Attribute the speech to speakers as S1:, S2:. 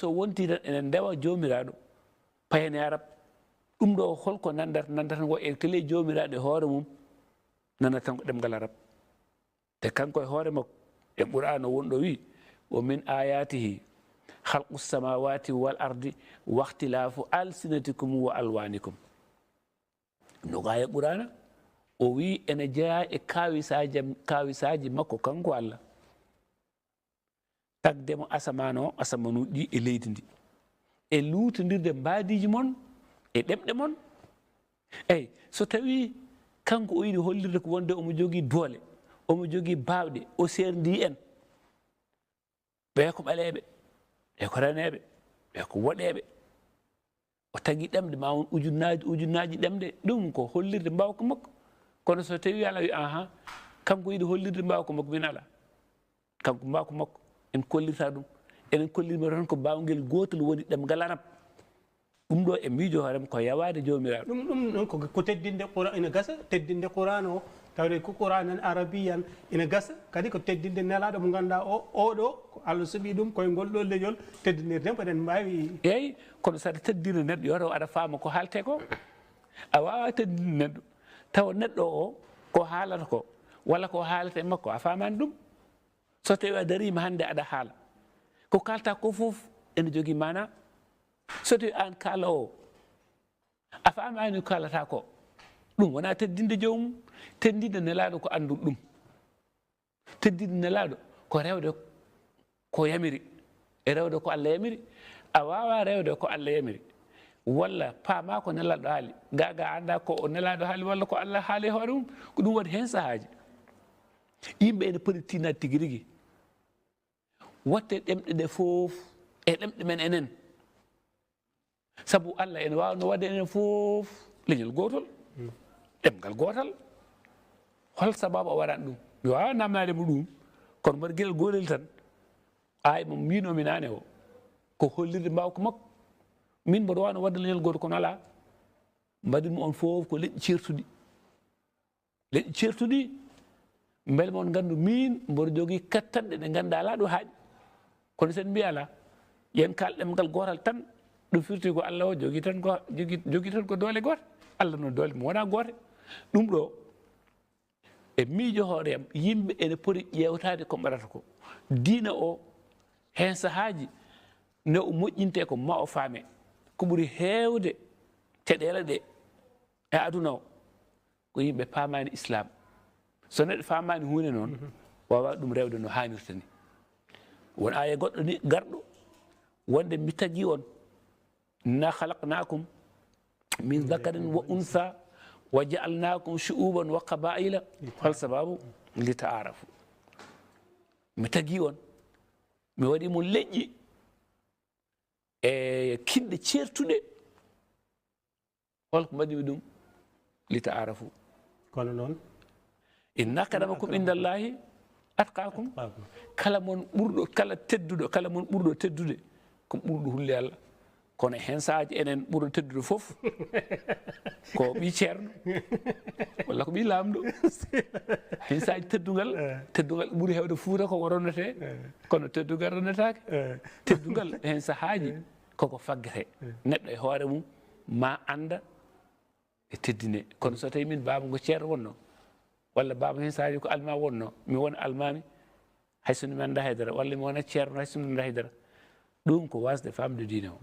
S1: so wonti tan enen ndewa jomiraɗo payane arab ɗum ɗo holko nandata ngo e kele jomiraɗo e hoore mum nanata tan ko ɗemgal arab te kanko e hoore makko e qur'an o wonɗo wi wa min ayatihi khalqu samawati wal ardi wahtilafu alsinatikum wa alwanikum no gaya qur'ana o wi ene jeeya e kawisaji makko kanko Allah tagdemo asamano asamanuji ɗi e leydi ndi e luutodirde mbadiji mon e ɗemɗe mon eyyi so tawi kanko o yiɗi hollirde ko wonde omo jogui doole omo jogui bawɗe o serdi en ɓe ko ɓaleɓe ɓe ko reneɓe ɓe ko woɗeɓe o tagui ɗemɗe ma won ujunnaji ɗemɗe ɗum ko hollirde mbawka makko kono so tawi ala wi ahan kanko yiɗi hollirde mbawka makko min ala kanko mbawka makko en kollirta ɗum enen kollirma tan ko bawguel gotel woni ɗemgal arab ɗum ɗo e miijo hoorema ko yawade jomiraɗo
S2: ɗum ɗon ko teddinde qouran ina gasa teddinde qouran o tawde ko qouran en arabiyan ina gasa kadi ko teddinde nelaɗo mo ganduɗa oɗo ko Allah suuɓi ɗum koye ngol ɗo leñol teddinirden eɗen mbawi
S1: eyyi kono saɗa teddina neɗɗo yo taw aɗa faama ko haalte ko a wawa teddinde neɗɗo tawa neɗɗo o ko haalata ko walla ko haalata e makko a famani ɗum so tawi a darima hande aɗa haala ko kalta ko foof ene jogui mana so tawi an kaalawo a famani ko kalata ko ɗum wona teddinde jomum teddinde nelaɗo ko andum ɗum teddinde nelaɗo ko rewde ko yamiri e rewde ko Allah yamiri a wawa rewde ko Allah yamiri walla paama ko nelaɗo haali gaga anda ko o nelaɗo haali walla ko Allah haali hoore mum ko ɗum waɗi hen sahaji yimɓe ene pooti tinnade tigui rigui watte ɗemɗe ɗe foof e ɗemɗe men enen saabu Allah ene wawno wadde enen foof leñol gotol ɗemgal gotal hol sababu o waɗani ɗum mi wawa namnademo ɗum kono mbaɗa gueɗel golel tan ay mo mbinomi nane o ko hollirde mbawko makko min mboɗo wawno wadde leñol goto kono ala mbaɗinmi on foof ko leƴƴi certuɗi beele moon gandu min mboɗo jogui kattanɗe ɗe ganduɗa ala ɗo haaƴi kono sen mbiya ala yen kal ɗemgal gotal tan ɗum firti ko Allah o jogui tan ko doole gote Allah no doole mo wona gote ɗum ɗo e miijo hooreyam yimɓe ene poti ƴewtade ko mbaɗata ko diina o hen sahaji ne o moƴƴinte ko ma o faame ko ɓuuri heewde caɗele ɗe e aduna o ko yimɓe paamani islam so neɗɗo famani hunde noon wawa ɗum rewde no hannirta ni won aya goɗɗo ni garɗo wonde mi tagui on inna khalaqnakum min dhakarin wa untha wa ja'alnakum shu'uban wa qaba'ila hol sababu li ta'arafu mi tagui on mi waɗi mo leƴƴi e kinɗe certuɗe holko mbaɗimi ɗum li ta'arafu
S2: kono noon
S1: inna akramakum indallahi atqakum kala mon ɓurɗo kala tedduɗo kala mon ɓurɗo teddude ko ɓurɗo hulle Allah kono hen sahaji enen ɓurɗo teddude foof ko ɓi ceerno walla ko ɓi lamɗo hen sahaji teddugal ɓuuri hewde Fuuta koko ronnete kono teddugal ronnetake teddugal hen sahaji koko faggete neɗɗo e hoore mum ma anda e teddine kono so tawi min baba ngo ceerno wonno walla baba hen sahaji ko alma wonno mi wona almami hay sono mi anda haydara walla mi wona ceerno hay sono mi anda haydara ɗum ko wasde famde diine o